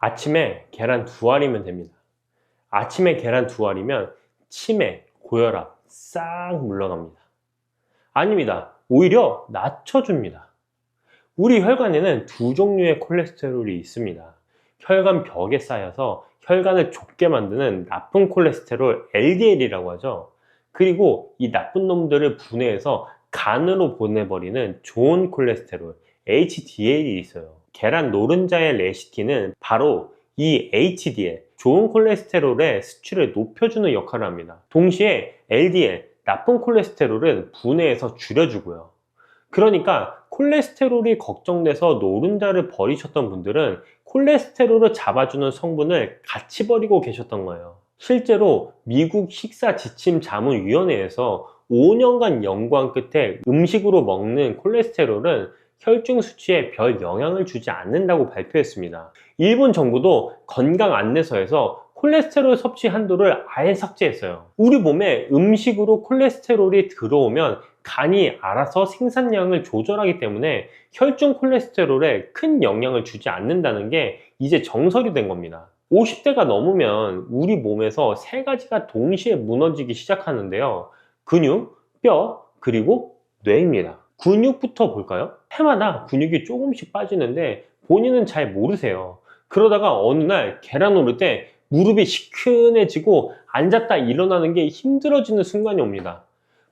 아침에 계란 두 알이면 됩니다. 아침에 계란 두 알이면 치매, 고혈압 싹 물러갑니다. 아닙니다. 오히려 낮춰줍니다. 우리 혈관에는 두 종류의 콜레스테롤이 있습니다. 혈관 벽에 쌓여서 혈관을 좁게 만드는 나쁜 콜레스테롤 LDL이라고 하죠. 그리고 이 나쁜 놈들을 분해해서 간으로 보내버리는 좋은 콜레스테롤 HDL이 있어요. 계란 노른자의 레시틴은 바로 이 HDL, 좋은 콜레스테롤의 수치를 높여주는 역할을 합니다. 동시에 LDL, 나쁜 콜레스테롤은 분해해서 줄여주고요. 그러니까 콜레스테롤이 걱정돼서 노른자를 버리셨던 분들은 콜레스테롤을 잡아주는 성분을 같이 버리고 계셨던 거예요. 실제로 미국 식사지침자문위원회에서 5년간 연구한 끝에 음식으로 먹는 콜레스테롤은 혈중 수치에 별 영향을 주지 않는다고 발표했습니다. 일본 정부도 건강 안내서에서 콜레스테롤 섭취 한도를 아예 삭제했어요. 우리 몸에 음식으로 콜레스테롤이 들어오면 간이 알아서 생산량을 조절하기 때문에 혈중 콜레스테롤에 큰 영향을 주지 않는다는 게 이제 정설이 된 겁니다. 50대가 넘으면 우리 몸에서 세 가지가 동시에 무너지기 시작하는데요. 근육, 뼈, 그리고 뇌입니다. 근육부터 볼까요? 해마다 근육이 조금씩 빠지는데 본인은 잘 모르세요. 그러다가 어느 날 계란 오를 때 무릎이 시큰해지고 앉았다 일어나는 게 힘들어지는 순간이 옵니다.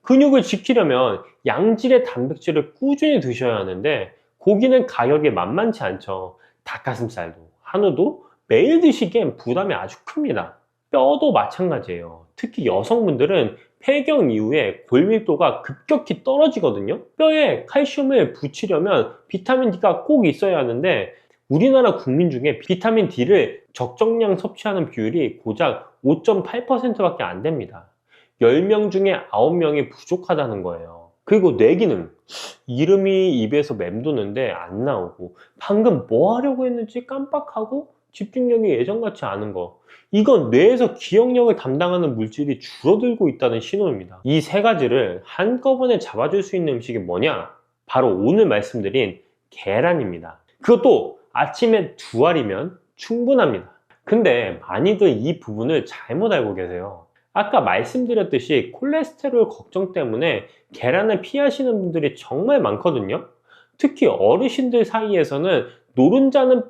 근육을 지키려면 양질의 단백질을 꾸준히 드셔야 하는데 고기는 가격이 만만치 않죠. 닭가슴살도, 한우도 매일 드시기엔 부담이 아주 큽니다. 뼈도 마찬가지예요. 특히 여성분들은 폐경 이후에 골밀도가 급격히 떨어지거든요. 뼈에 칼슘을 붙이려면 비타민 D가 꼭 있어야 하는데 우리나라 국민 중에 비타민 D를 적정량 섭취하는 비율이 고작 5.8%밖에 안 됩니다. 10명 중에 9명이 부족하다는 거예요. 그리고 뇌기능, 이름이 입에서 맴도는데 안 나오고 방금 뭐 하려고 했는지 깜빡하고 집중력이 예전같지 않은 거, 이건 뇌에서 기억력을 담당하는 물질이 줄어들고 있다는 신호입니다. 이 세 가지를 한꺼번에 잡아줄 수 있는 음식이 뭐냐? 바로 오늘 말씀드린 계란입니다. 그것도 아침에 두 알이면 충분합니다. 근데 많이들 이 부분을 잘못 알고 계세요. 아까 말씀드렸듯이 콜레스테롤 걱정 때문에 계란을 피하시는 분들이 정말 많거든요. 특히 어르신들 사이에서는 노른자는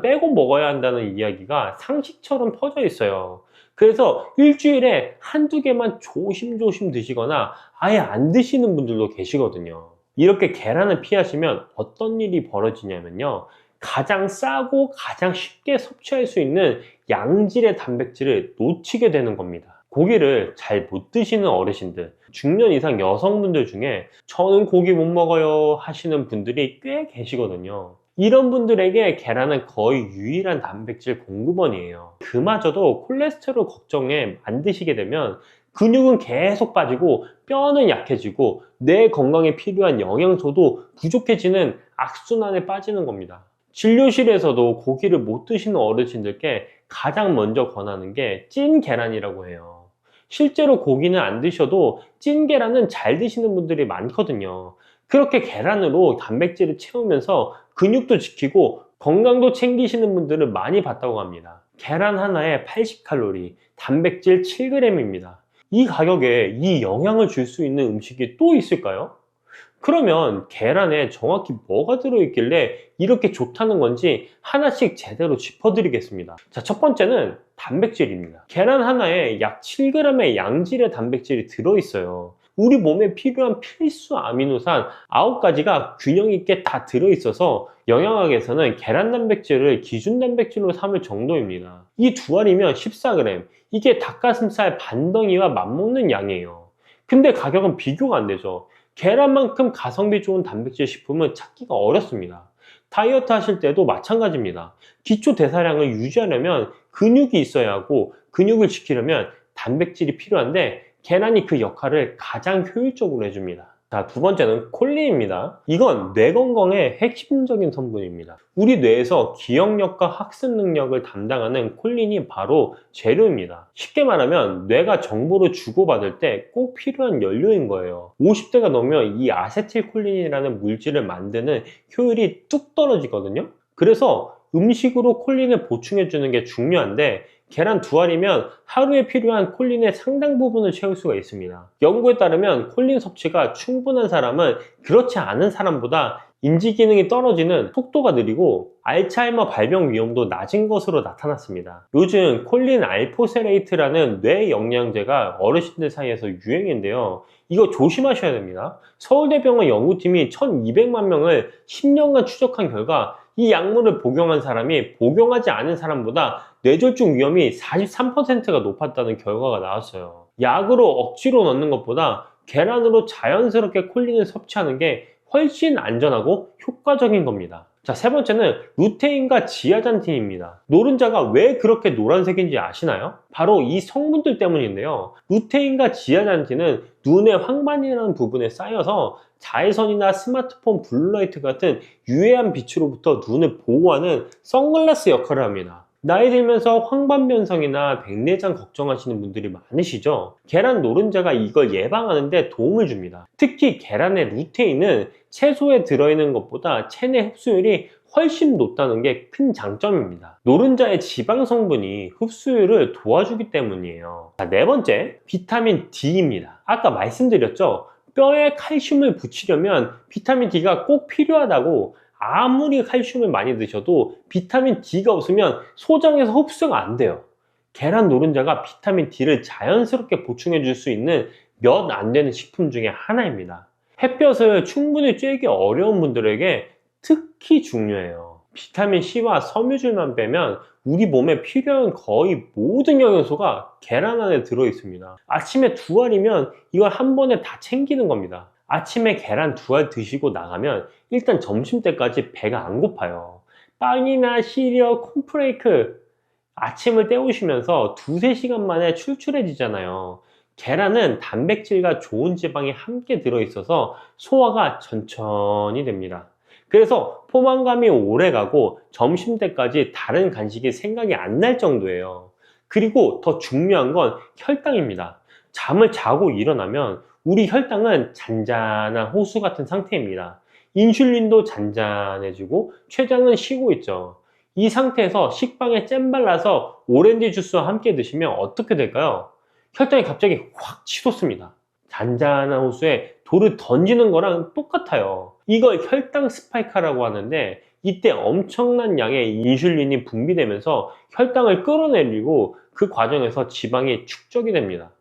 빼고 먹어야 한다는 이야기가 상식처럼 퍼져 있어요. 그래서 일주일에 한두 개만 조심조심 드시거나 아예 안 드시는 분들도 계시거든요. 이렇게 계란을 피하시면 어떤 일이 벌어지냐면요, 가장 싸고 가장 쉽게 섭취할 수 있는 양질의 단백질을 놓치게 되는 겁니다. 고기를 잘 못 드시는 어르신들, 중년 이상 여성분들 중에 저는 고기 못 먹어요 하시는 분들이 꽤 계시거든요. 이런 분들에게 계란은 거의 유일한 단백질 공급원이에요. 그마저도 콜레스테롤 걱정에 안 드시게 되면 근육은 계속 빠지고 뼈는 약해지고 뇌 건강에 필요한 영양소도 부족해지는 악순환에 빠지는 겁니다. 진료실에서도 고기를 못 드시는 어르신들께 가장 먼저 권하는 게 찐 계란이라고 해요. 실제로 고기는 안 드셔도 찐 계란은 잘 드시는 분들이 많거든요. 그렇게 계란으로 단백질을 채우면서 근육도 지키고 건강도 챙기시는 분들을 많이 봤다고 합니다. 계란 하나에 80칼로리, 단백질 7g입니다. 이 가격에 이 영향을 줄 수 있는 음식이 또 있을까요? 그러면 계란에 정확히 뭐가 들어있길래 이렇게 좋다는 건지 하나씩 제대로 짚어드리겠습니다. 자, 첫 번째는 단백질입니다. 계란 하나에 약 7g의 양질의 단백질이 들어있어요. 우리 몸에 필요한 필수 아미노산 9가지가 균형 있게 다 들어있어서 영양학에서는 계란 단백질을 기준 단백질로 삼을 정도입니다. 이 두 알이면 14g, 이게 닭가슴살 반덩이와 맞먹는 양이에요. 근데 가격은 비교가 안 되죠. 계란만큼 가성비 좋은 단백질 식품은 찾기가 어렵습니다. 다이어트 하실 때도 마찬가지입니다. 기초 대사량을 유지하려면 근육이 있어야 하고 근육을 지키려면 단백질이 필요한데 계란이 그 역할을 가장 효율적으로 해줍니다. 자, 두 번째는 콜린입니다. 이건 뇌 건강의 핵심적인 성분입니다. 우리 뇌에서 기억력과 학습 능력을 담당하는 콜린이 바로 재료입니다. 쉽게 말하면 뇌가 정보를 주고받을 때 꼭 필요한 연료인 거예요. 50대가 넘으면 이 아세틸콜린이라는 물질을 만드는 효율이 뚝 떨어지거든요. 그래서 음식으로 콜린을 보충해주는 게 중요한데 계란 두 알이면 하루에 필요한 콜린의 상당 부분을 채울 수가 있습니다. 연구에 따르면 콜린 섭취가 충분한 사람은 그렇지 않은 사람보다 인지 기능이 떨어지는 속도가 느리고 알츠하이머 발병 위험도 낮은 것으로 나타났습니다. 요즘 콜린 알포세레이트라는 뇌 영양제가 어르신들 사이에서 유행인데요. 이거 조심하셔야 됩니다. 서울대병원 연구팀이 1200만 명을 10년간 추적한 결과 이 약물을 복용한 사람이 복용하지 않은 사람보다 뇌졸중 위험이 43%가 높았다는 결과가 나왔어요. 약으로 억지로 넣는 것보다 계란으로 자연스럽게 콜린을 섭취하는 게 훨씬 안전하고 효과적인 겁니다. 자, 세 번째는 루테인과 지아잔틴입니다. 노른자가 왜 그렇게 노란색인지 아시나요? 바로 이 성분들 때문인데요. 루테인과 지아잔틴은 눈의 황반이라는 부분에 쌓여서 자외선이나 스마트폰 블루라이트 같은 유해한 빛으로부터 눈을 보호하는 선글라스 역할을 합니다. 나이 들면서 황반변성이나 백내장 걱정하시는 분들이 많으시죠? 계란 노른자가 이걸 예방하는 데 도움을 줍니다. 특히 계란의 루테인은 채소에 들어있는 것보다 체내 흡수율이 훨씬 높다는 게 큰 장점입니다. 노른자의 지방 성분이 흡수율을 도와주기 때문이에요. 자, 네 번째, 비타민 D입니다. 아까 말씀드렸죠? 뼈에 칼슘을 붙이려면 비타민 D가 꼭 필요하다고. 아무리 칼슘을 많이 드셔도 비타민 D가 없으면 소장에서 흡수가 안 돼요. 계란 노른자가 비타민 D를 자연스럽게 보충해 줄 수 있는 몇 안 되는 식품 중에 하나입니다. 햇볕을 충분히 쬐기 어려운 분들에게 특히 중요해요. 비타민 C와 섬유질만 빼면 우리 몸에 필요한 거의 모든 영양소가 계란 안에 들어 있습니다. 아침에 두 알이면 이걸 한 번에 다 챙기는 겁니다. 아침에 계란 두 알 드시고 나가면 일단 점심때까지 배가 안 고파요. 빵이나 시리얼, 콘프레이크 아침을 때우시면서 두세 시간 만에 출출해지잖아요. 계란은 단백질과 좋은 지방이 함께 들어있어서 소화가 천천히 됩니다. 그래서 포만감이 오래 가고 점심때까지 다른 간식이 생각이 안 날 정도예요. 그리고 더 중요한 건 혈당입니다. 잠을 자고 일어나면 우리 혈당은 잔잔한 호수 같은 상태입니다. 인슐린도 잔잔해지고 췌장은 쉬고 있죠. 이 상태에서 식빵에 잼 발라서 오렌지 주스와 함께 드시면 어떻게 될까요? 혈당이 갑자기 확 치솟습니다. 잔잔한 호수에 돌을 던지는 거랑 똑같아요. 이걸 혈당 스파이크라고 하는데 이때 엄청난 양의 인슐린이 분비되면서 혈당을 끌어내리고 그 과정에서 지방이 축적이 됩니다.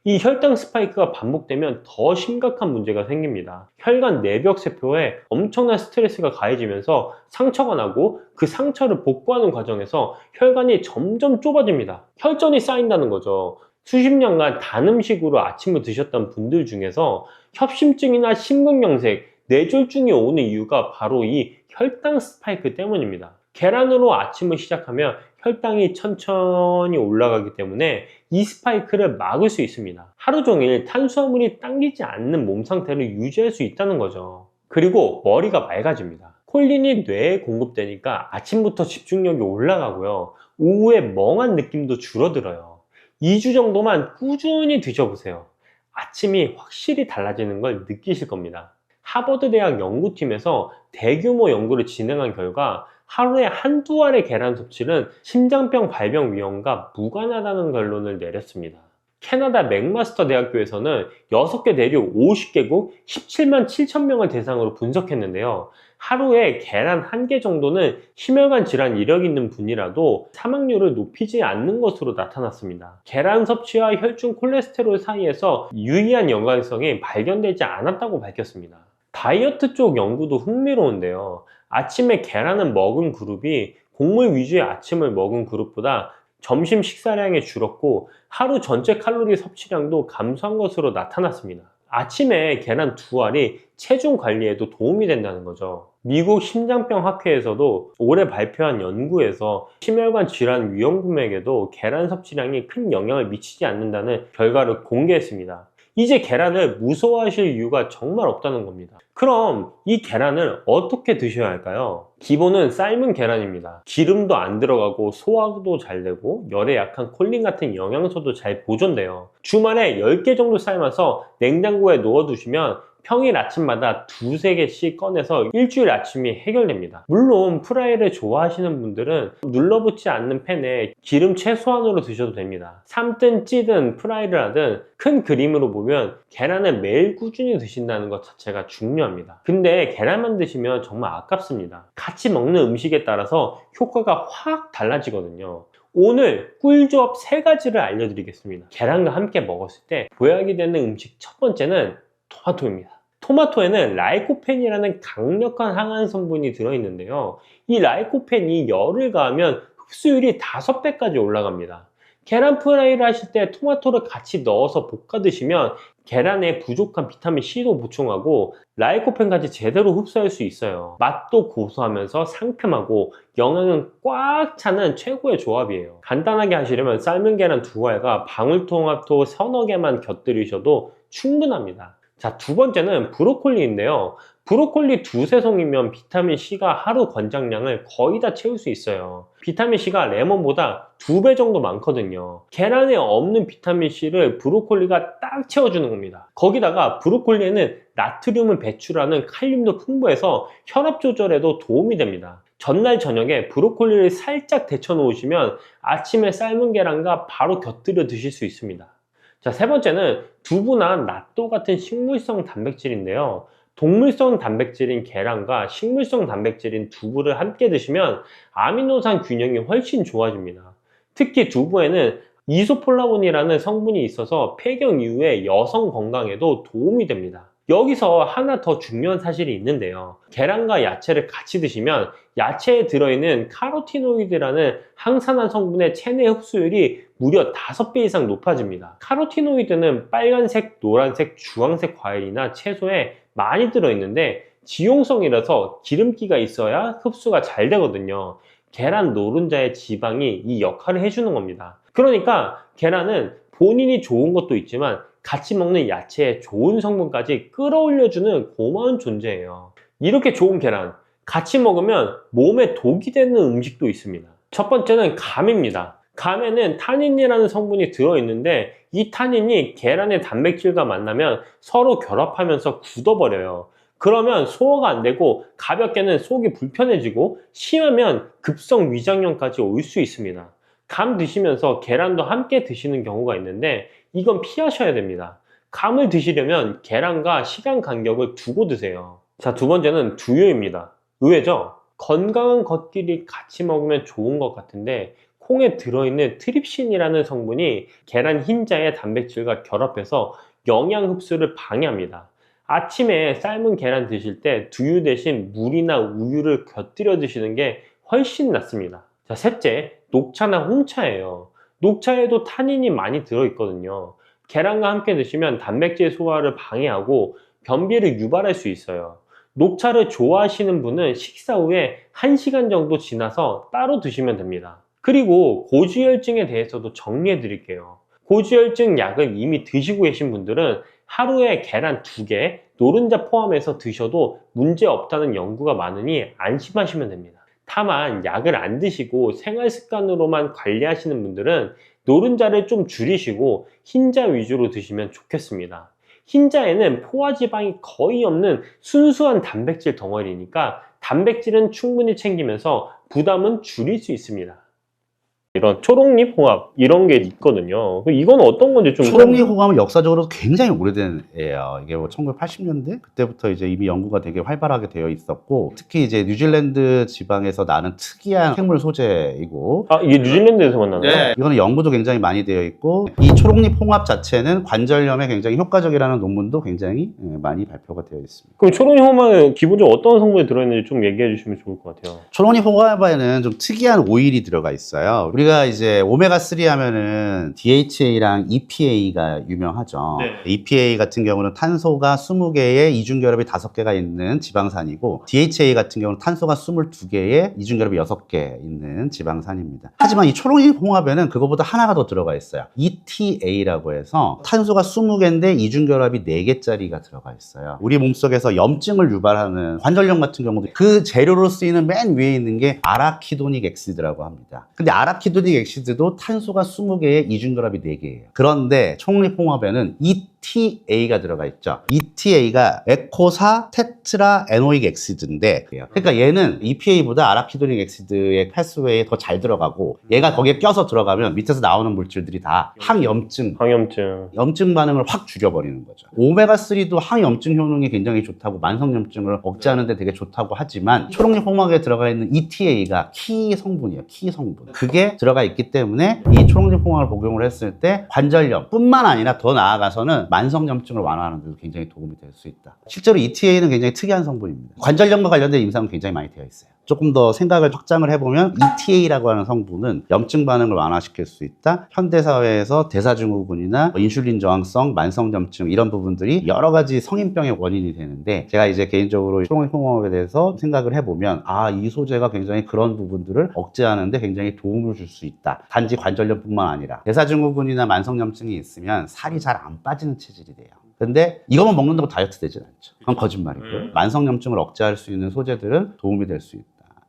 이 혈당 스파이크가 반복되면 더 심각한 문제가 생깁니다. 혈관 내벽 세포에 엄청난 스트레스가 가해지면서 상처가 나고 그 상처를 복구하는 과정에서 혈관이 점점 좁아집니다. 혈전이 쌓인다는 거죠. 수십 년간 단 음식으로 아침을 드셨던 분들 중에서 협심증이나 심근경색, 뇌졸중이 오는 이유가 바로 이 혈당 스파이크 때문입니다. 계란으로 아침을 시작하면 혈당이 천천히 올라가기 때문에 이 스파이크를 막을 수 있습니다. 하루 종일 탄수화물이 당기지 않는 몸 상태를 유지할 수 있다는 거죠. 그리고 머리가 맑아집니다. 콜린이 뇌에 공급되니까 아침부터 집중력이 올라가고요. 오후에 멍한 느낌도 줄어들어요. 2주 정도만 꾸준히 드셔보세요. 아침이 확실히 달라지는 걸 느끼실 겁니다. 하버드 대학 연구팀에서 대규모 연구를 진행한 결과 하루에 한두 알의 계란 섭취는 심장병 발병 위험과 무관하다는 결론을 내렸습니다. 캐나다 맥마스터 대학교에서는 6개 대륙 50개국 17만 7천 명을 대상으로 분석했는데요. 하루에 계란 1개 정도는 심혈관 질환 이력 있는 분이라도 사망률을 높이지 않는 것으로 나타났습니다. 계란 섭취와 혈중 콜레스테롤 사이에서 유의한 연관성이 발견되지 않았다고 밝혔습니다. 다이어트 쪽 연구도 흥미로운데요. 아침에 계란을 먹은 그룹이 곡물 위주의 아침을 먹은 그룹보다 점심 식사량이 줄었고 하루 전체 칼로리 섭취량도 감소한 것으로 나타났습니다. 아침에 계란 두 알이 체중 관리에도 도움이 된다는 거죠. 미국 심장병 학회에서도 올해 발표한 연구에서 심혈관 질환 위험군에게도 계란 섭취량이 큰 영향을 미치지 않는다는 결과를 공개했습니다. 이제 계란을 무서워하실 이유가 정말 없다는 겁니다. 그럼 이 계란을 어떻게 드셔야 할까요? 기본은 삶은 계란입니다. 기름도 안 들어가고 소화도 잘 되고 열에 약한 콜린 같은 영양소도 잘 보존돼요. 주말에 10개 정도 삶아서 냉장고에 넣어두시면 평일 아침마다 두세 개씩 꺼내서 일주일 아침이 해결됩니다. 물론 프라이를 좋아하시는 분들은 눌러붙지 않는 팬에 기름 최소한으로 드셔도 됩니다. 삶든 찌든 프라이를 하든 큰 그림으로 보면 계란을 매일 꾸준히 드신다는 것 자체가 중요합니다. 근데 계란만 드시면 정말 아깝습니다. 같이 먹는 음식에 따라서 효과가 확 달라지거든요. 오늘 꿀조합 3가지를 알려드리겠습니다. 계란과 함께 먹었을 때 보약이 되는 음식 첫 번째는 토마토입니다. 토마토에는 라이코펜이라는 강력한 항암 성분이 들어있는데요. 이 라이코펜이 열을 가하면 흡수율이 5배까지 올라갑니다. 계란 프라이를 하실 때 토마토를 같이 넣어서 볶아 드시면 계란에 부족한 비타민C도 보충하고 라이코펜까지 제대로 흡수할 수 있어요. 맛도 고소하면서 상큼하고 영양은 꽉 차는 최고의 조합이에요. 간단하게 하시려면 삶은 계란 2알과 방울토마토 서너 개만 곁들이셔도 충분합니다. 자, 두 번째는 브로콜리인데요. 브로콜리 2-3송이면 비타민C가 하루 권장량을 거의 다 채울 수 있어요. 비타민C가 레몬보다 2배 정도 많거든요. 계란에 없는 비타민C를 브로콜리가 딱 채워주는 겁니다. 거기다가 브로콜리에는 나트륨을 배출하는 칼륨도 풍부해서 혈압 조절에도 도움이 됩니다. 전날 저녁에 브로콜리를 살짝 데쳐 놓으시면 아침에 삶은 계란과 바로 곁들여 드실 수 있습니다. 자, 세 번째는 두부나 낫또 같은 식물성 단백질인데요. 동물성 단백질인 계란과 식물성 단백질인 두부를 함께 드시면 아미노산 균형이 훨씬 좋아집니다. 특히 두부에는 이소폴라본이라는 성분이 있어서 폐경 이후에 여성 건강에도 도움이 됩니다. 여기서 하나 더 중요한 사실이 있는데요. 계란과 야채를 같이 드시면 야채에 들어있는 카로티노이드라는 항산화 성분의 체내 흡수율이 무려 5배 이상 높아집니다. 카로티노이드는 빨간색, 노란색, 주황색 과일이나 채소에 많이 들어있는데 지용성이라서 기름기가 있어야 흡수가 잘 되거든요. 계란 노른자의 지방이 이 역할을 해주는 겁니다. 그러니까 계란은 본인이 좋은 것도 있지만 같이 먹는 야채의 좋은 성분까지 끌어올려주는 고마운 존재예요. 이렇게 좋은 계란 같이 먹으면 몸에 독이 되는 음식도 있습니다. 첫 번째는 감입니다. 감에는 타닌이라는 성분이 들어있는데 이 타닌이 계란의 단백질과 만나면 서로 결합하면서 굳어버려요. 그러면 소화가 안 되고 가볍게는 속이 불편해지고 심하면 급성 위장염까지 올 수 있습니다. 감 드시면서 계란도 함께 드시는 경우가 있는데 이건 피하셔야 됩니다. 감을 드시려면 계란과 시간 간격을 두고 드세요. 자, 두 번째는 두유입니다. 의외죠? 건강한 것끼리 같이 먹으면 좋은 것 같은데 콩에 들어있는 트립신이라는 성분이 계란 흰자의 단백질과 결합해서 영양 흡수를 방해합니다. 아침에 삶은 계란 드실 때 두유 대신 물이나 우유를 곁들여 드시는 게 훨씬 낫습니다. 자, 셋째, 녹차나 홍차예요. 녹차에도 타닌이 많이 들어있거든요. 계란과 함께 드시면 단백질 소화를 방해하고 변비를 유발할 수 있어요. 녹차를 좋아하시는 분은 식사 후에 1시간 정도 지나서 따로 드시면 됩니다. 그리고 고지혈증에 대해서도 정리해 드릴게요. 고지혈증 약을 이미 드시고 계신 분들은 하루에 계란 2개, 노른자 포함해서 드셔도 문제 없다는 연구가 많으니 안심하시면 됩니다. 다만 약을 안 드시고 생활 습관으로만 관리하시는 분들은 노른자를 좀 줄이시고 흰자 위주로 드시면 좋겠습니다. 흰자에는 포화지방이 거의 없는 순수한 단백질 덩어리니까 단백질은 충분히 챙기면서 부담은 줄일 수 있습니다. 이런 초록잎 홍합 이런 게 있거든요. 이건 어떤 건지 좀 초록잎 홍합은 역사적으로 굉장히 오래된 애예요. 이게 뭐 1980년대 그때부터 이제 이미 연구가 되게 활발하게 되어 있었고 특히 이제 뉴질랜드 지방에서 나는 특이한 생물 소재이고 이게 뉴질랜드에서만 나나요? 네, 이거는 연구도 굉장히 많이 되어 있고 이 초록잎 홍합 자체는 관절염에 굉장히 효과적이라는 논문도 굉장히 많이 발표가 되어 있습니다. 그럼 초록잎 홍합은 기본적으로 어떤 성분이 들어있는지 좀 얘기해 주시면 좋을 것 같아요. 초록잎 홍합에는 좀 특이한 오일이 들어가 있어요. 우리가 이제 오메가3 하면은 DHA랑 EPA가 유명하죠. 네. EPA 같은 경우는 탄소가 20개에 이중결합이 5개가 있는 지방산이고 DHA 같은 경우는 탄소가 22개에 이중결합이 6개 있는 지방산입니다. 하지만 이 초록잎 홍합에는 그거보다 하나가 더 들어가 있어요. ETA라고 해서 탄소가 20개인데 이중결합이 4개짜리가 들어가 있어요. 우리 몸속에서 염증을 유발하는 관절염 같은 경우도 그 재료로 쓰이는 맨 위에 있는 게 아라키도닉 엑시드라고 합니다. 근데 아라키도닉 엑시드도 탄소가 20개에 이중결합이 4개예요. 그런데 초록잎 홍합에는 ETA가 들어가 있죠. ETA가 에코사 테트라 에노익 엑시드인데, 그러니까 얘는 EPA보다 아라키도닉 엑시드의 패스웨이에 더 잘 들어가고, 얘가 거기에 껴서 들어가면 밑에서 나오는 물질들이 다 항염증, 염증 반응을 확 죽여버리는 거죠. 오메가3도 항염증 효능이 굉장히 좋다고, 만성염증을 억제하는 데 되게 좋다고 하지만 초록잎 홍합에 들어가 있는 ETA가 키 성분이에요. 키 성분. 그게 들어가 있기 때문에 이 초록잎 홍합을 복용을 했을 때 관절염 뿐만 아니라 더 나아가서는 만성염증을 완화하는 데도 굉장히 도움이 될 수 있다. 실제로 ETA는 굉장히 특이한 성분입니다. 관절염과 관련된 임상은 굉장히 많이 되어 있어요. 조금 더 생각을 확장을 해보면 ETA라고 하는 성분은 염증 반응을 완화시킬 수 있다. 현대사회에서 대사증후군이나 인슐린 저항성, 만성염증 이런 부분들이 여러 가지 성인병의 원인이 되는데, 제가 이제 개인적으로 초록잎 홍합에 대해서 생각을 해보면 이 소재가 굉장히 그런 부분들을 억제하는데 굉장히 도움을 줄 수 있다. 단지 관절염뿐만 아니라 대사증후군이나 만성염증이 있으면 살이 잘 안 빠지는 체질이 돼요. 근데 이것만 먹는다고 다이어트 되진 않죠. 그건 거짓말이고요. 만성염증을 억제할 수 있는 소재들은 도움이 될 수 있다.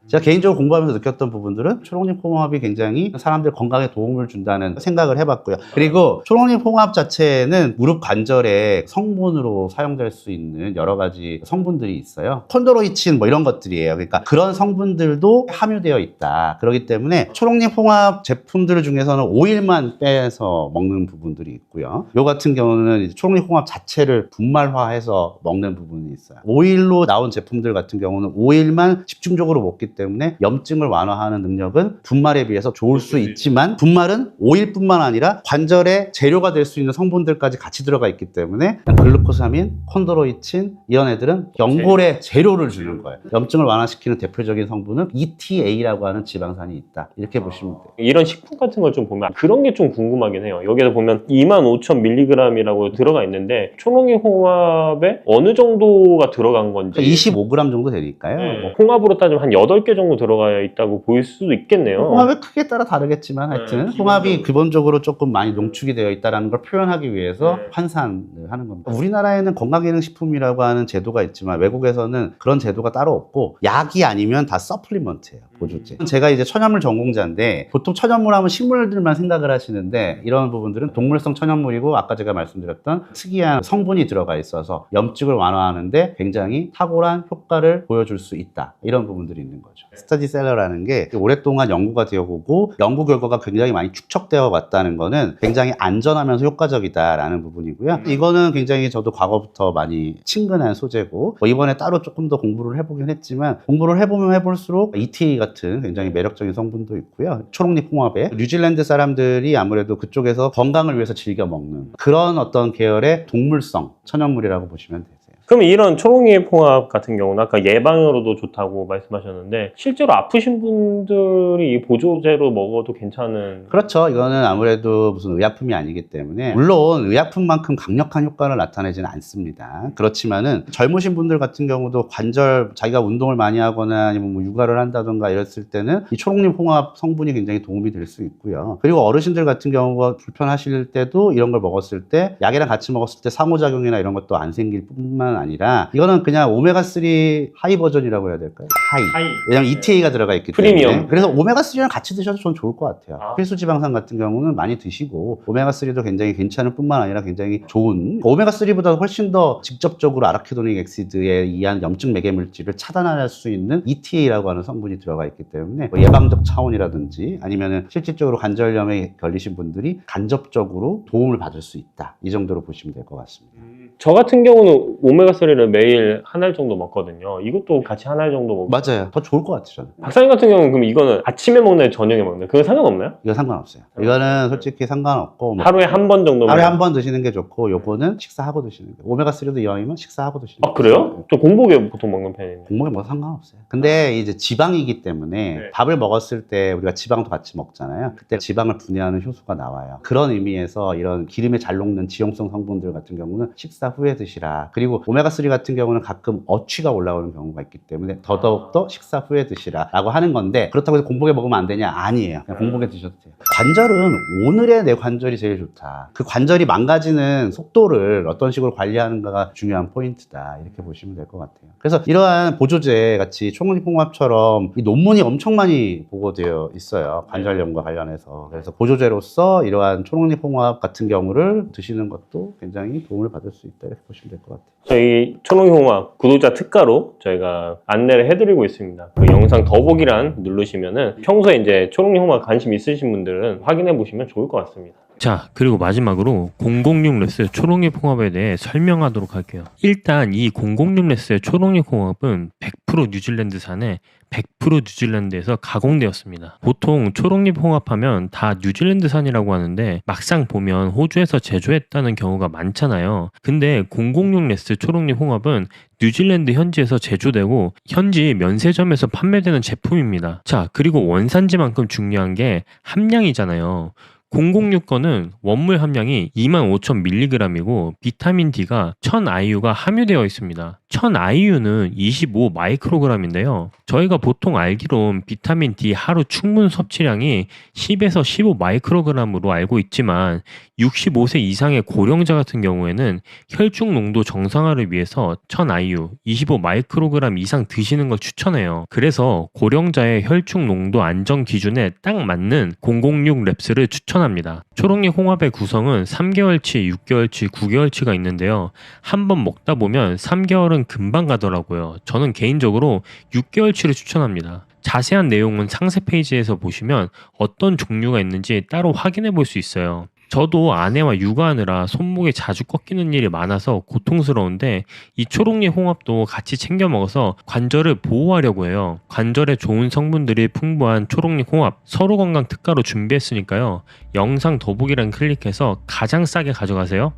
제가 개인적으로 공부하면서 느꼈던 부분들은 초록잎 홍합이 굉장히 사람들 건강에 도움을 준다는 생각을 해봤고요. 그리고 초록잎 홍합 자체는 무릎 관절의 성분으로 사용될 수 있는 여러 가지 성분들이 있어요. 콘드로이친 뭐 이런 것들이에요. 그러니까 그런 성분들도 함유되어 있다. 그렇기 때문에 초록잎 홍합 제품들 중에서는 오일만 빼서 먹는 부분들이 있고요. 요 같은 경우는 초록잎 홍합 자체를 분말화해서 먹는 부분이 있어요. 오일로 나온 제품들 같은 경우는 오일만 집중적으로 먹기 때문에 염증을 완화하는 능력은 분말에 비해서 좋을 수 있지만, 분말은 오일뿐만 아니라 관절의 재료가 될 수 있는 성분들까지 같이 들어가 있기 때문에 글루코사민, 콘드로이친 이런 애들은 연골의 재료를 주는 거예요. 염증을 완화시키는 대표적인 성분은 ETA라고 하는 지방산이 있다. 이렇게 보시면 돼요. 이런 식품 같은 걸 좀 보면 그런 게 좀 궁금하긴 해요. 여기서 보면 25,000mg이라고 들어가 있는데 초록잎 홍합에 어느 정도가 들어간 건지 25g 정도 되니까요. 뭐 홍합으로 따지면 한 8개 정도 들어가 있다고 보일 수도 있겠네요. 홍합의 크기에 따라 다르겠지만 하여튼 홍합이 기본적으로 조금 많이 농축이 되어 있다는 걸 표현하기 위해서 환산을 하는 겁니다. 우리나라에는 건강기능식품이라고 하는 제도가 있지만 외국에서는 그런 제도가 따로 없고, 약이 아니면 다 서플리먼트예요. 보조제. 제가 이제 천연물 전공자인데 보통 천연물 하면 식물들만 생각을 하시는데, 이런 부분들은 동물성 천연물이고 아까 제가 말씀드렸던 특이한 성분이 들어가 있어서 염증을 완화하는데 굉장히 탁월한 효과를 보여줄 수 있다. 이런 부분들이 있는 거죠. 스터디셀러라는 게 오랫동안 연구가 되어 오고 연구 결과가 굉장히 많이 축적되어 왔다는 거는 굉장히 안전하면서 효과적이다라는 부분이고요. 이거는 굉장히 저도 과거부터 많이 친근한 소재고, 이번에 따로 조금 더 공부를 해보긴 했지만, 공부를 해보면 해볼수록 ETA 같은 굉장히 매력적인 성분도 있고요. 초록잎 홍합에 뉴질랜드 사람들이 아무래도 그쪽에서 건강을 위해서 즐겨 먹는 그런 어떤 계열의 동물성 천연물이라고 보시면 되세요. 그럼 이런 초록잎 홍합 같은 경우는 아까 예방으로도 좋다고 말씀하셨는데, 실제로 아프신 분들이 이 보조제로 먹어도 괜찮은? 그렇죠. 이거는 아무래도 무슨 의약품이 아니기 때문에, 물론 의약품만큼 강력한 효과를 나타내지는 않습니다. 그렇지만은 젊으신 분들 같은 경우도 관절, 자기가 운동을 많이 하거나 아니면 뭐 육아를 한다던가 이랬을 때는 이 초록잎 홍합 성분이 굉장히 도움이 될 수 있고요. 그리고 어르신들 같은 경우가 불편하실 때도 이런 걸 먹었을 때, 약이랑 같이 먹었을 때 상호작용이나 이런 것도 안 생길 뿐만 아니라, 이거는 그냥 오메가3 하이 버전이라고 해야 될까요? 하이. 왜냐면 ETA가 들어가 있기 때문에. 프리미엄. 그래서 오메가3랑 같이 드셔도 전 좋을 것 같아요. 필수지방산 같은 경우는 많이 드시고, 오메가3도 굉장히 괜찮을 뿐만 아니라 굉장히 좋은, 오메가3보다 훨씬 더 직접적으로 아라키도닉 엑시드에 의한 염증 매개 물질을 차단할 수 있는 ETA라고 하는 성분이 들어가 있기 때문에 예방적 차원이라든지 아니면은 실질적으로 관절염에 걸리신 분들이 간접적으로 도움을 받을 수 있다. 이 정도로 보시면 될 것 같습니다. 저 같은 경우는 오메가3를 매일 한 알 정도 먹거든요. 이것도 같이 한 알 정도 먹고. 맞아요. 더 좋을 것 같아요, 저는. 박사님 같은 경우는 그럼 이거는 아침에 먹나요? 저녁에 먹나요? 그건 상관없나요? 이거 상관없어요. 이거는 솔직히 상관없고, 뭐 하루에 한 번 정도? 하루에 한 번 드시는 게 좋고, 요거는 식사하고 드시는 게, 오메가3도 이왕이면 식사하고 드시는 게. 아, 그래요? 저 공복에 보통 먹는 편인데. 공복에 뭐 상관없어요. 근데 이제 지방이기 때문에 밥을 먹었을 때 우리가 지방도 같이 먹잖아요. 그때 지방을 분해하는 효소가 나와요. 그런 의미에서 이런 기름에 잘 녹는 지용성 성분들 같은 경우는 식사 식사 후에 드시라. 그리고 오메가3 같은 경우는 가끔 어취가 올라오는 경우가 있기 때문에 더더욱더 식사 후에 드시라 라고 하는 건데, 그렇다고 해서 공복에 먹으면 안 되냐? 아니에요. 그냥 공복에 드셔도 돼요. 관절은 오늘의 내 관절이 제일 좋다. 그 관절이 망가지는 속도를 어떤 식으로 관리하는가가 중요한 포인트다. 이렇게 보시면 될 것 같아요. 그래서 이러한 보조제 같이 초록잎홍합처럼 이 논문이 엄청 많이 보고되어 있어요. 관절염과 관련해서. 그래서 보조제로서 이러한 초록잎홍합 같은 경우를 드시는 것도 굉장히 도움을 받을 수 있다. 이렇게 보시면 될 것 같아요. 저희 초록홍합 구독자 특가로 저희가 안내를 해드리고 있습니다. 그 영상 더보기란 누르시면은 평소에 이제 초록홍합 관심 있으신 분들은 확인해 보시면 좋을 것 같습니다. 자, 그리고 마지막으로 006레스 초록잎 홍합에 대해 설명하도록 할게요. 일단 이 006레스의 초록잎 홍합은 100% 뉴질랜드산에 100% 뉴질랜드에서 가공되었습니다. 보통 초록잎 홍합하면 다 뉴질랜드산이라고 하는데 막상 보면 호주에서 제조했다는 경우가 많잖아요. 근데 006레스 초록잎 홍합은 뉴질랜드 현지에서 제조되고 현지 면세점에서 판매되는 제품입니다. 자, 그리고 원산지만큼 중요한 게 함량이잖아요. 006건은 원물 함량이 25,000mg이고 비타민 D가 1000IU가 함유되어 있습니다. 1000IU는 25 마이크로그램인데요. 저희가 보통 알기론 비타민 D 하루 충분 섭취량이 10에서 15 마이크로그램으로 알고 있지만 65세 이상의 고령자 같은 경우에는 혈중 농도 정상화를 위해서 1000IU 25 마이크로그램 이상 드시는 걸 추천해요. 그래서 고령자의 혈중 농도 안정 기준에 딱 맞는 006 랩스를 추천합니다. 초록잎 홍합의 구성은 3개월치, 6개월치, 9개월치가 있는데요. 한번 먹다 보면 3개월은 금방 가더라고요. 저는 개인적으로 6개월치를 추천합니다. 자세한 내용은 상세 페이지에서 보시면 어떤 종류가 있는지 따로 확인해 볼 수 있어요. 저도 아내와 육아하느라 손목이 자주 꺾이는 일이 많아서 고통스러운데 이 초록잎 홍합도 같이 챙겨 먹어서 관절을 보호하려고 해요. 관절에 좋은 성분들이 풍부한 초록잎 홍합 서로 건강 특가로 준비했으니까요. 영상 더보기란 클릭해서 가장 싸게 가져가세요.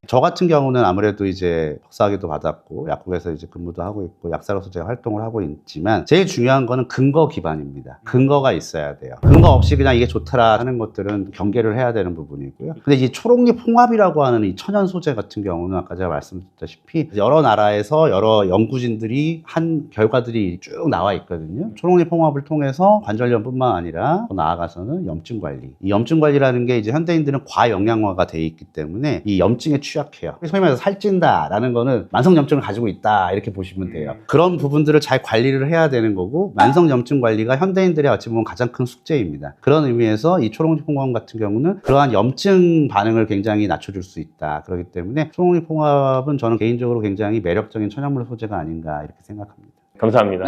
저 같은 경우는 아무래도 이제 박사학위도 받았고 약국에서 이제 근무도 하고 있고 약사로서 제가 활동을 하고 있지만 제일 중요한 거는 근거 기반입니다. 근거가 있어야 돼요. 근거 없이 그냥 이게 좋더라 하는 것들은 경계를 해야 되는 부분이고요. 근데 이 초록잎 홍합이라고 하는 이 천연 소재 같은 경우는 아까 제가 말씀드렸다시피 여러 나라에서 여러 연구진들이 한 결과들이 쭉 나와 있거든요. 초록잎 홍합을 통해서 관절염뿐만 아니라 더 나아가서는 염증 관리. 이 염증 관리라는 게 이제 현대인들은 과영양화가 돼 있기 때문에 이 염증에 취약해요. 소위 말해서 살찐다라는 거는 만성염증을 가지고 있다 이렇게 보시면 돼요. 그런 부분들을 잘 관리를 해야 되는 거고 만성염증 관리가 현대인들의 어찌 보면 가장 큰 숙제입니다. 그런 의미에서 이 초록잎 홍합 같은 경우는 그러한 염증 반응을 굉장히 낮춰줄 수 있다. 그렇기 때문에 초록잎 홍합은 저는 개인적으로 굉장히 매력적인 천연물 소재가 아닌가 이렇게 생각합니다. 감사합니다.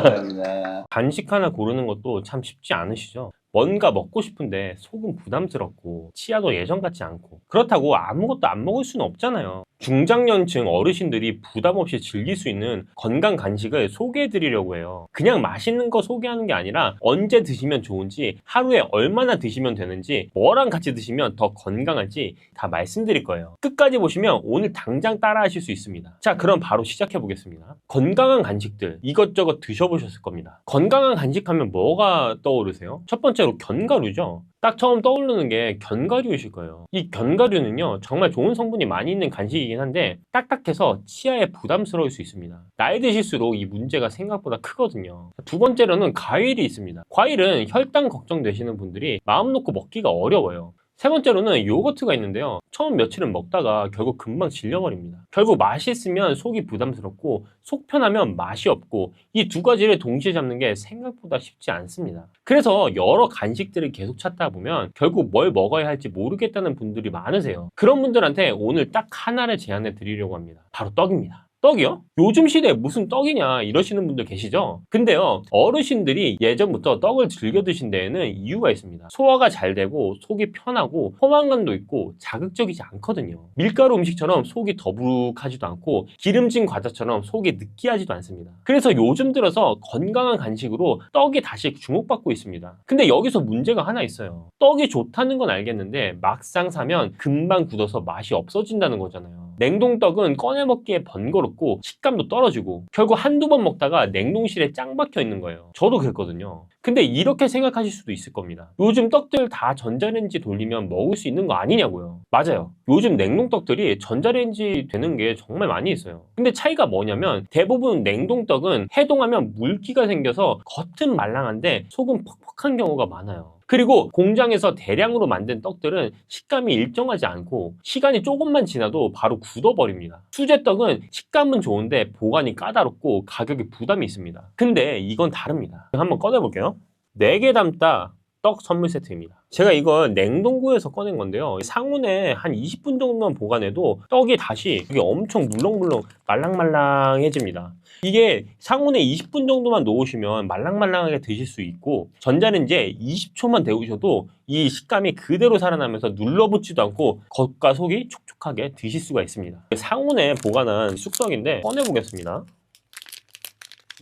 감사합니다. 간식 하나 고르는 것도 참 쉽지 않으시죠? 뭔가 먹고 싶은데 속은 부담스럽고 치아도 예전 같지 않고 그렇다고 아무것도 안 먹을 수는 없잖아요. 중장년층 어르신들이 부담 없이 즐길 수 있는 건강 간식을 소개해 드리려고 해요. 그냥 맛있는 거 소개하는 게 아니라 언제 드시면 좋은지, 하루에 얼마나 드시면 되는지, 뭐랑 같이 드시면 더 건강할지 다 말씀드릴 거예요. 끝까지 보시면 오늘 당장 따라 하실 수 있습니다. 자, 그럼 바로 시작해 보겠습니다. 건강한 간식들 이것저것 드셔보셨을 겁니다. 건강한 간식 하면 뭐가 떠오르세요? 첫 번째로 견과류죠. 딱 처음 떠오르는 게 견과류이실 거예요. 이 견과류는요 정말 좋은 성분이 많이 있는 간식이긴 한데 딱딱해서 치아에 부담스러울 수 있습니다. 나이 드실수록 이 문제가 생각보다 크거든요. 두 번째로는 과일이 있습니다. 과일은 혈당 걱정되시는 분들이 마음 놓고 먹기가 어려워요. 세 번째로는 요거트가 있는데요. 처음 며칠은 먹다가 결국 금방 질려버립니다. 결국 맛있으면 속이 부담스럽고 속 편하면 맛이 없고 이 두 가지를 동시에 잡는 게 생각보다 쉽지 않습니다. 그래서 여러 간식들을 계속 찾다 보면 결국 뭘 먹어야 할지 모르겠다는 분들이 많으세요. 그런 분들한테 오늘 딱 하나를 제안해 드리려고 합니다. 바로 떡입니다. 떡이요? 요즘 시대에 무슨 떡이냐 이러시는 분들 계시죠? 근데요 어르신들이 예전부터 떡을 즐겨 드신 데에는 이유가 있습니다. 소화가 잘 되고 속이 편하고 포만감도 있고 자극적이지 않거든요. 밀가루 음식처럼 속이 더부룩하지도 않고 기름진 과자처럼 속이 느끼하지도 않습니다. 그래서 요즘 들어서 건강한 간식으로 떡이 다시 주목받고 있습니다. 근데 여기서 문제가 하나 있어요. 떡이 좋다는 건 알겠는데 막상 사면 금방 굳어서 맛이 없어진다는 거잖아요. 냉동떡은 꺼내 먹기에 번거롭고 식감도 떨어지고 결국 한두 번 먹다가 냉동실에 짱 박혀 있는 거예요. 저도 그랬거든요. 근데 이렇게 생각하실 수도 있을 겁니다. 요즘 떡들 다 전자레인지 돌리면 먹을 수 있는 거 아니냐고요. 맞아요. 요즘 냉동떡들이 전자레인지 되는 게 정말 많이 있어요. 근데 차이가 뭐냐면 대부분 냉동떡은 해동하면 물기가 생겨서 겉은 말랑한데 속은 퍽퍽한 경우가 많아요. 그리고 공장에서 대량으로 만든 떡들은 식감이 일정하지 않고 시간이 조금만 지나도 바로 굳어버립니다. 수제떡은 식감은 좋은데 보관이 까다롭고 가격에 부담이 있습니다. 근데 이건 다릅니다. 한번 꺼내볼게요. 4개 담다 떡 선물 세트입니다. 제가 이걸 냉동고에서 꺼낸 건데요. 상온에 한 20분 정도만 보관해도 떡이 다시 이게 엄청 물렁물렁 말랑말랑해집니다. 이게 상온에 20분 정도만 놓으시면 말랑말랑하게 드실 수 있고 전자레인지에 20초만 데우셔도 이 식감이 그대로 살아나면서 눌러붙지도 않고 겉과 속이 촉촉하게 드실 수가 있습니다. 상온에 보관한 쑥떡인데 꺼내보겠습니다.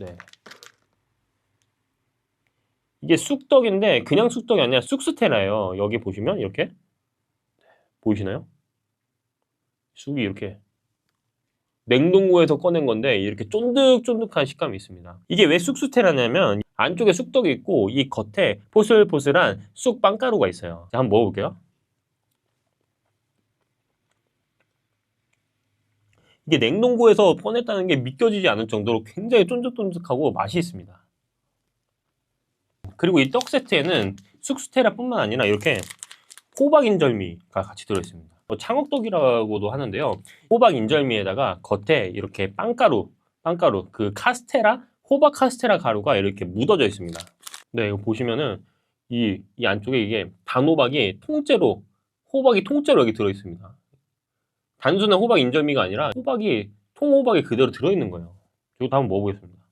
네. 이게 쑥떡인데 그냥 쑥떡이 아니라 쑥스테라예요. 여기 보시면 이렇게 보이시나요? 쑥이 이렇게 냉동고에서 꺼낸 건데 이렇게 쫀득쫀득한 식감이 있습니다. 이게 왜 쑥스테라냐면 안쪽에 쑥떡이 있고 이 겉에 포슬포슬한 쑥 빵가루가 있어요. 자, 한번 먹어볼게요. 이게 냉동고에서 꺼냈다는 게 믿겨지지 않을 정도로 굉장히 쫀득쫀득하고 맛이 있습니다. 그리고 이 떡 세트에는 쑥스테라뿐만 아니라 이렇게 호박 인절미가 같이 들어있습니다. 창업떡이라고도 하는데요. 호박 인절미에다가 겉에 이렇게 빵가루, 그 카스테라, 호박 카스테라 가루가 이렇게 묻어져 있습니다. 네, 이거 보시면은 이 안쪽에 이게 단호박이 통째로, 호박이 통째로 여기 들어있습니다. 단순한 호박 인절미가 아니라 통호박이 그대로 들어있는 거예요. 이거 한번 먹어보겠습니다.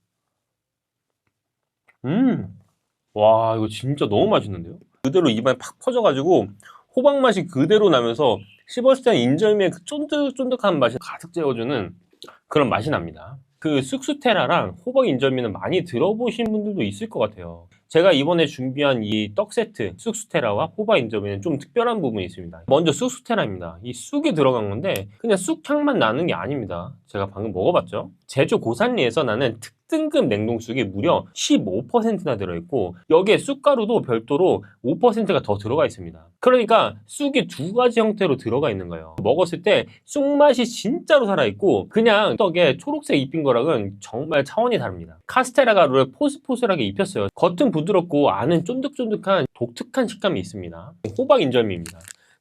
와, 이거 진짜 너무 맛있는데요? 그대로 입안에 팍 퍼져가지고 호박 맛이 그대로 나면서 씹었을 때 인절미의 그 쫀득쫀득한 맛이 가득 채워주는 그런 맛이 납니다. 그 쑥스테라랑 호박 인절미는 많이 들어보신 분들도 있을 것 같아요. 제가 이번에 준비한 이 떡 세트 쑥스테라와 호박 인절미는 좀 특별한 부분이 있습니다. 먼저 쑥스테라입니다. 이 쑥이 들어간 건데 그냥 쑥향만 나는 게 아닙니다. 제가 방금 먹어봤죠. 제주 고산리에서 나는 특등급 냉동쑥이 무려 15%나 들어있고 여기에 쑥가루도 별도로 5%가 더 들어가 있습니다. 그러니까 쑥이 2가지 형태로 들어가 있는 거예요. 먹었을 때 쑥맛이 진짜로 살아있고 그냥 떡에 초록색 입힌 거랑은 정말 차원이 다릅니다. 카스테라 가루를 포슬포슬하게 입혔어요. 겉은 부드럽고 안은 쫀득쫀득한 독특한 식감이 있습니다. 호박 인절미입니다.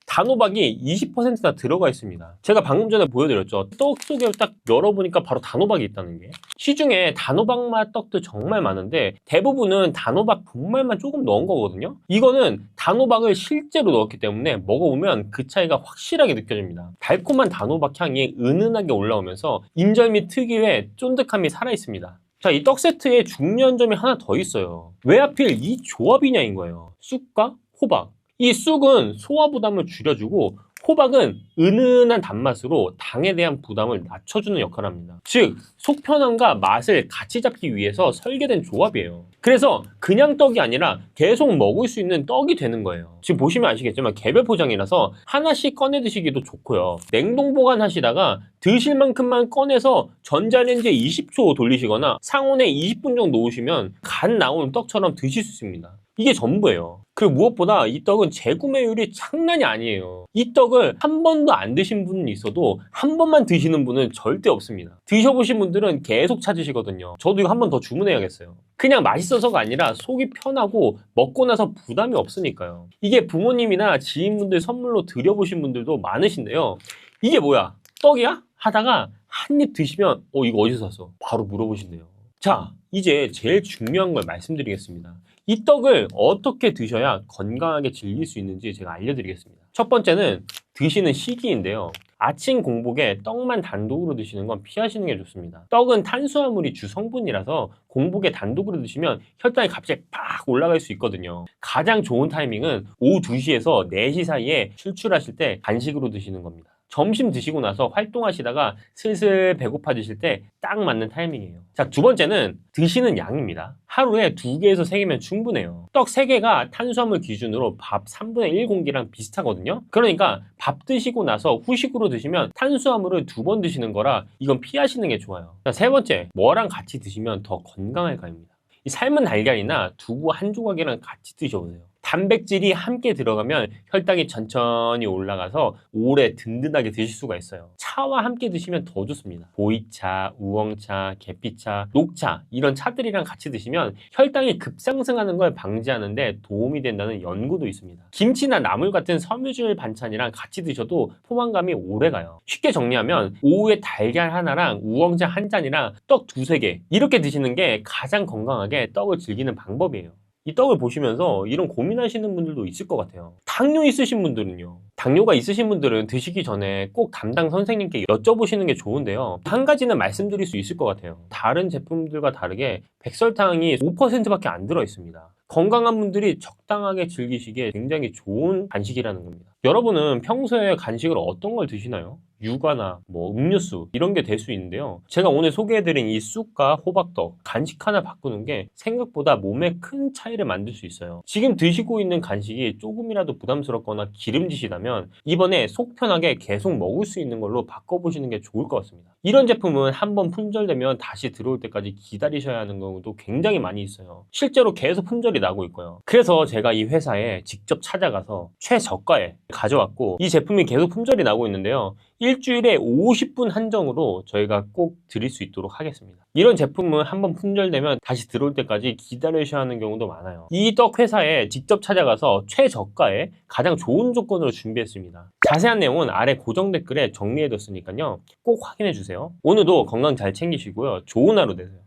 단호박이 20%나 들어가 있습니다. 제가 방금 전에 보여드렸죠. 떡 속에 딱 열어보니까 바로 단호박이 있다는 게. 시중에 단호박 맛 떡도 정말 많은데 대부분은 단호박 분말만 조금 넣은 거거든요. 이거는 단호박을 실제로 넣었기 때문에 먹어보면 그 차이가 확실하게 느껴집니다. 달콤한 단호박 향이 은은하게 올라오면서 인절미 특유의 쫀득함이 살아있습니다. 자, 이 떡 세트에 중요한 점이 하나 더 있어요. 왜 하필 이 조합이냐인 거예요. 쑥과 호박. 이 쑥은 소화 부담을 줄여주고 호박은 은은한 단맛으로 당에 대한 부담을 낮춰주는 역할을 합니다. 즉, 속 편함과 맛을 같이 잡기 위해서 설계된 조합이에요. 그래서 그냥 떡이 아니라 계속 먹을 수 있는 떡이 되는 거예요. 지금 보시면 아시겠지만 개별 포장이라서 하나씩 꺼내 드시기도 좋고요. 냉동 보관하시다가 드실 만큼만 꺼내서 전자레인지에 20초 돌리시거나 상온에 20분 정도 놓으시면 갓 나온 떡처럼 드실 수 있습니다. 이게 전부예요. 그리고 무엇보다 이 떡은 재구매율이 장난이 아니에요. 이 떡을 한 번도 안 드신 분은 있어도 한 번만 드시는 분은 절대 없습니다. 드셔보신 분들은 계속 찾으시거든요. 저도 이거 한 번 더 주문해야겠어요. 그냥 맛있어서가 아니라 속이 편하고 먹고 나서 부담이 없으니까요. 이게 부모님이나 지인분들 선물로 드려보신 분들도 많으신데요. 이게 뭐야? 떡이야? 하다가 한 입 드시면 이거 어디서 샀어? 바로 물어보신대요. 자, 이제 제일 중요한 걸 말씀드리겠습니다. 이 떡을 어떻게 드셔야 건강하게 즐길 수 있는지 제가 알려드리겠습니다. 첫 번째는 드시는 시기인데요. 아침 공복에 떡만 단독으로 드시는 건 피하시는 게 좋습니다. 떡은 탄수화물이 주 성분이라서 공복에 단독으로 드시면 혈당이 갑자기 팍 올라갈 수 있거든요. 가장 좋은 타이밍은 오후 2시에서 4시 사이에 출출하실 때 간식으로 드시는 겁니다. 점심 드시고 나서 활동하시다가 슬슬 배고파지실 때 딱 맞는 타이밍이에요. 자, 두 번째는 드시는 양입니다. 하루에 2개에서 3개면 충분해요. 떡 3개가 탄수화물 기준으로 밥 3분의 1 공기랑 비슷하거든요. 그러니까 밥 드시고 나서 후식으로 드시면 탄수화물을 2번 드시는 거라 이건 피하시는 게 좋아요. 자, 세 번째, 뭐랑 같이 드시면 더 건강할까입니다. 이 삶은 달걀이나 두부 한 조각이랑 같이 드셔보세요. 단백질이 함께 들어가면 혈당이 천천히 올라가서 오래 든든하게 드실 수가 있어요. 차와 함께 드시면 더 좋습니다. 보이차, 우엉차, 계피차, 녹차 이런 차들이랑 같이 드시면 혈당이 급상승하는 걸 방지하는데 도움이 된다는 연구도 있습니다. 김치나 나물 같은 섬유질 반찬이랑 같이 드셔도 포만감이 오래가요. 쉽게 정리하면 오후에 달걀 하나랑 우엉차 한 잔이랑 떡 두세 개 이렇게 드시는 게 가장 건강하게 떡을 즐기는 방법이에요. 이 떡을 보시면서 이런 고민하시는 분들도 있을 것 같아요. 당뇨 있으신 분들은요. 당뇨가 있으신 분들은 드시기 전에 꼭 담당 선생님께 여쭤보시는 게 좋은데요. 한 가지는 말씀드릴 수 있을 것 같아요. 다른 제품들과 다르게 백설탕이 5%밖에 안 들어 있습니다. 건강한 분들이 적당하게 즐기시기에 굉장히 좋은 간식이라는 겁니다. 여러분은 평소에 간식을 어떤 걸 드시나요? 육아나 음료수 이런 게 될 수 있는데요. 제가 오늘 소개해드린 이 쑥과 호박떡 간식 하나 바꾸는 게 생각보다 몸에 큰 차이를 만들 수 있어요. 지금 드시고 있는 간식이 조금이라도 부담스럽거나 기름지시다면 이번에 속 편하게 계속 먹을 수 있는 걸로 바꿔보시는 게 좋을 것 같습니다. 이런 제품은 한번 품절되면 다시 들어올 때까지 기다리셔야 하는 경우도 굉장히 많이 있어요. 실제로 계속 품절이 나고 있고요. 그래서 제가 이 회사에 직접 찾아가서 최저가에 가져왔고 이 제품이 계속 품절이 나고 있는데요. 일주일에 50분 한정으로 저희가 꼭 드릴 수 있도록 하겠습니다. 이런 제품은 한번 품절되면 다시 들어올 때까지 기다리셔야 하는 경우도 많아요. 이 떡 회사에 직접 찾아가서 최저가에 가장 좋은 조건으로 준비했습니다. 자세한 내용은 아래 고정 댓글에 정리해뒀으니까요. 꼭 확인해주세요. 오늘도 건강 잘 챙기시고요. 좋은 하루 되세요.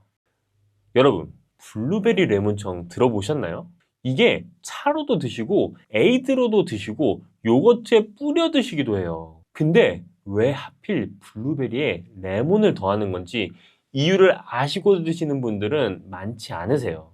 여러분, 블루베리 레몬청 들어보셨나요? 이게 차로도 드시고 에이드로도 드시고 요거트에 뿌려 드시기도 해요. 근데 왜 하필 블루베리에 레몬을 더하는 건지 이유를 아시고 드시는 분들은 많지 않으세요.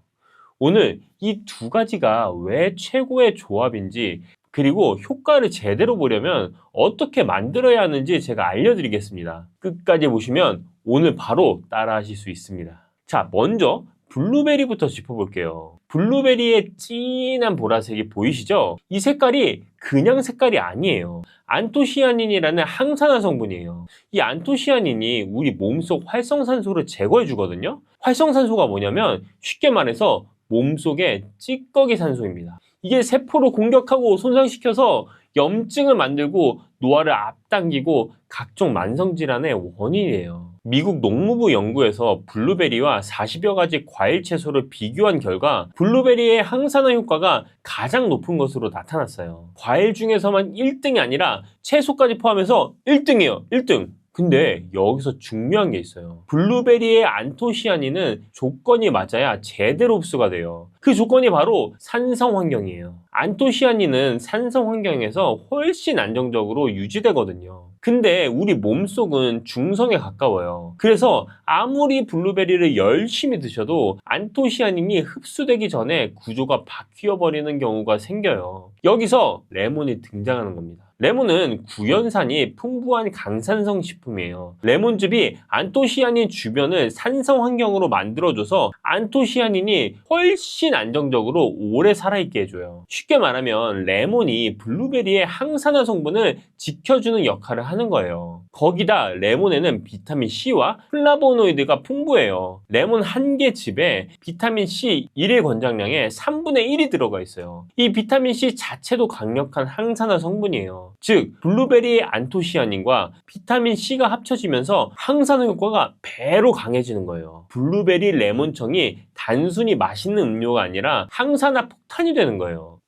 오늘 이 두 가지가 왜 최고의 조합인지 그리고 효과를 제대로 보려면 어떻게 만들어야 하는지 제가 알려드리겠습니다. 끝까지 보시면 오늘 바로 따라 하실 수 있습니다. 자, 먼저 블루베리부터 짚어볼게요. 블루베리의 진한 보라색이 보이시죠? 이 색깔이 그냥 색깔이 아니에요. 안토시아닌이라는 항산화 성분이에요. 이 안토시아닌이 우리 몸속 활성산소를 제거해 주거든요. 활성산소가 뭐냐면 쉽게 말해서 몸속의 찌꺼기 산소입니다. 이게 세포를 공격하고 손상시켜서 염증을 만들고 노화를 앞당기고 각종 만성질환의 원인이에요. 미국 농무부 연구에서 블루베리와 40여 가지 과일 채소를 비교한 결과 블루베리의 항산화 효과가 가장 높은 것으로 나타났어요. 과일 중에서만 1등이 아니라 채소까지 포함해서 1등이에요. 1등. 근데 여기서 중요한 게 있어요. 블루베리의 안토시아닌은 조건이 맞아야 제대로 흡수가 돼요. 그 조건이 바로 산성 환경이에요. 안토시아닌은 산성 환경에서 훨씬 안정적으로 유지되거든요. 근데 우리 몸속은 중성에 가까워요. 그래서 아무리 블루베리를 열심히 드셔도 안토시아닌이 흡수되기 전에 구조가 바뀌어 버리는 경우가 생겨요. 여기서 레몬이 등장하는 겁니다. 레몬은 구연산이 풍부한 강산성 식품이에요. 레몬즙이 안토시아닌 주변을 산성 환경으로 만들어줘서 안토시아닌이 훨씬 안정적으로 오래 살아있게 해줘요. 쉽게 말하면 레몬이 블루베리의 항산화 성분을 지켜주는 역할을 하는 거예요. 거기다 레몬에는 비타민 C와 플라보노이드가 풍부해요. 레몬 한 개 즙에 비타민 C 일일 권장량의 3분의 1이 들어가 있어요. 이 비타민 C 자체도 강력한 항산화 성분이에요. 즉 블루베리의 안토시아닌과 비타민 C가 합쳐지면서 항산화 효과가 배로 강해지는 거예요. 블루베리 레몬청이 단순히 맛있는 음료가 아니라 항산화 폭탄이 되는 거예요.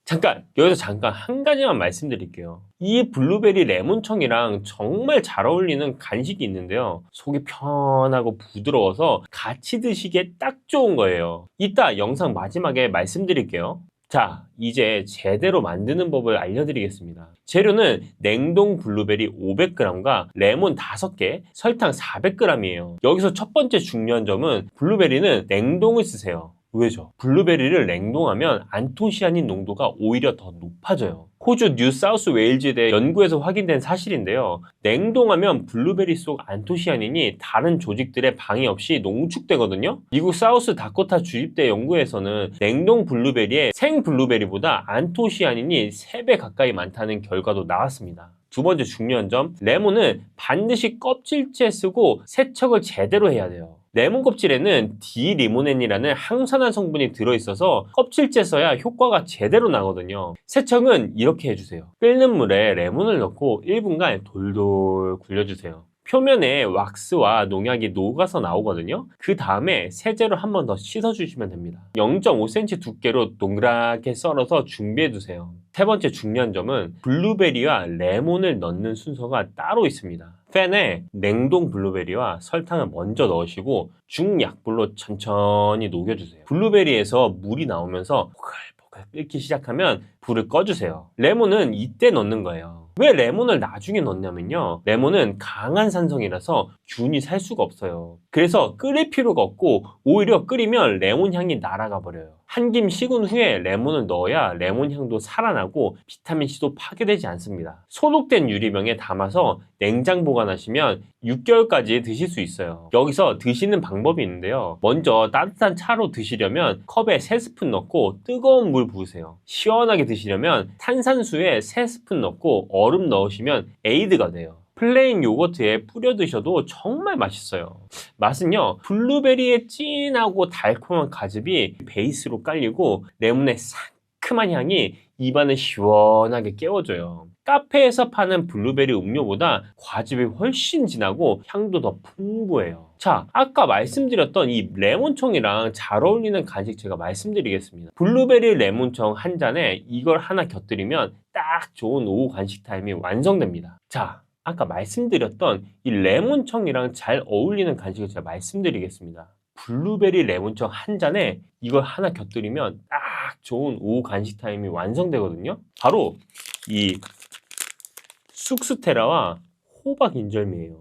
여기서 잠깐 한 가지만 말씀드릴게요. 이 블루베리 레몬청이랑 정말 잘 어울리는 간식이 있는데요. 속이 편하고 부드러워서 같이 드시기에 딱 좋은 거예요. 이따 영상 마지막에 말씀드릴게요. 자, 이제 제대로 만드는 법을 알려드리겠습니다. 재료는 냉동 블루베리 500g과 레몬 5개, 설탕 400g이에요. 여기서 첫 번째 중요한 점은 블루베리는 냉동을 쓰세요. 왜죠? 블루베리를 냉동하면 안토시아닌 농도가 오히려 더 높아져요. 호주 뉴 사우스 웨일즈대 연구에서 확인된 사실인데요. 냉동하면 블루베리 속 안토시아닌이 다른 조직들의 방해 없이 농축되거든요. 미국 사우스 다코타 주립대 연구에서는 냉동 블루베리에 생 블루베리보다 안토시아닌이 3배 가까이 많다는 결과도 나왔습니다. 두 번째 중요한 점, 레몬은 반드시 껍질째 쓰고 세척을 제대로 해야 돼요. 레몬 껍질에는 디리모넨이라는 항산화 성분이 들어있어서 껍질째 써야 효과가 제대로 나거든요. 세척은 이렇게 해주세요. 끓는 물에 레몬을 넣고 1분간 돌돌 굴려주세요. 표면에 왁스와 농약이 녹아서 나오거든요. 그 다음에 세제로 한 번 더 씻어주시면 됩니다. 0.5cm 두께로 동그랗게 썰어서 준비해두세요. 세 번째 중요한 점은 블루베리와 레몬을 넣는 순서가 따로 있습니다. 팬에 냉동 블루베리와 설탕을 먼저 넣으시고 중약불로 천천히 녹여주세요. 블루베리에서 물이 나오면서 보글보글 끓기 시작하면 불을 꺼주세요. 레몬은 이때 넣는 거예요. 왜 레몬을 나중에 넣냐면요, 레몬은 강한 산성이라서 균이 살 수가 없어요. 그래서 끓일 필요가 없고 오히려 끓이면 레몬 향이 날아가 버려요. 한 김 식은 후에 레몬을 넣어야 레몬 향도 살아나고 비타민C도 파괴되지 않습니다. 소독된 유리병에 담아서 냉장 보관하시면 6개월까지 드실 수 있어요. 여기서 드시는 방법이 있는데요, 먼저 따뜻한 차로 드시려면 컵에 3스푼 넣고 뜨거운 물 부으세요. 시원하게 드시려면 탄산수에 3스푼 넣고 얼음 넣으시면 에이드가 돼요. 플레인 요거트에 뿌려 드셔도 정말 맛있어요. 맛은요, 블루베리의 진하고 달콤한 과즙이 베이스로 깔리고 레몬의 상큼한 향이 입안을 시원하게 깨워줘요. 카페에서 파는 블루베리 음료보다 과즙이 훨씬 진하고 향도 더 풍부해요. 자, 아까 말씀드렸던 이 레몬청이랑 잘 어울리는 간식 제가 말씀드리겠습니다. 블루베리 레몬청 한 잔에 이걸 하나 곁들이면 딱 좋은 오후 간식 타임이 완성됩니다. 자, 아까 말씀드렸던 이 레몬청이랑 잘 어울리는 간식을 제가 말씀드리겠습니다. 블루베리 레몬청 한 잔에 이걸 하나 곁들이면 딱 좋은 오후 간식 타임이 완성되거든요. 바로 이 쑥스테라와 호박 인절미예요.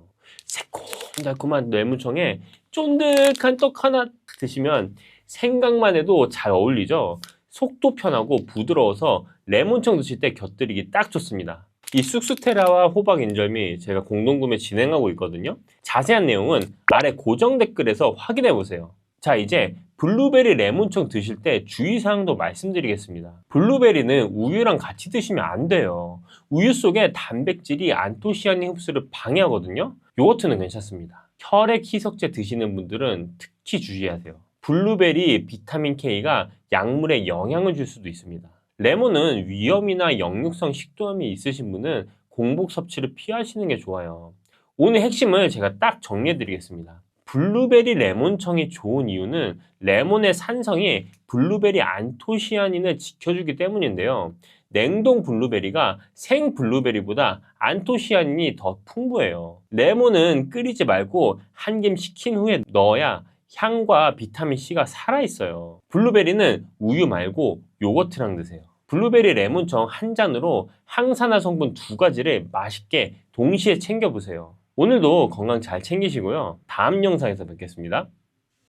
새콤달콤한 레몬청에 쫀득한 떡 하나 드시면 생각만 해도 잘 어울리죠. 속도 편하고 부드러워서 레몬청 드실 때 곁들이기 딱 좋습니다. 이 쑥스테라와 호박 인절미 제가 공동구매 진행하고 있거든요. 자세한 내용은 아래 고정 댓글에서 확인해 보세요. 자, 이제 블루베리 레몬청 드실 때 주의사항도 말씀드리겠습니다. 블루베리는 우유랑 같이 드시면 안 돼요. 우유 속에 단백질이 안토시아닌 흡수를 방해하거든요. 요거트는 괜찮습니다. 혈액 희석제 드시는 분들은 특히 주의하세요. 블루베리 비타민 K가 약물에 영향을 줄 수도 있습니다. 레몬은 위염이나 역류성 식도염이 있으신 분은 공복 섭취를 피하시는 게 좋아요. 오늘 핵심을 제가 딱 정리해 드리겠습니다. 블루베리 레몬청이 좋은 이유는 레몬의 산성이 블루베리 안토시아닌을 지켜주기 때문인데요. 냉동 블루베리가 생 블루베리보다 안토시아닌이 더 풍부해요. 레몬은 끓이지 말고 한 김 식힌 후에 넣어야 향과 비타민C가 살아있어요. 블루베리는 우유 말고 요거트랑 드세요. 블루베리 레몬청 한 잔으로 항산화 성분 2가지를 맛있게 동시에 챙겨보세요. 오늘도 건강 잘 챙기시고요. 다음 영상에서 뵙겠습니다.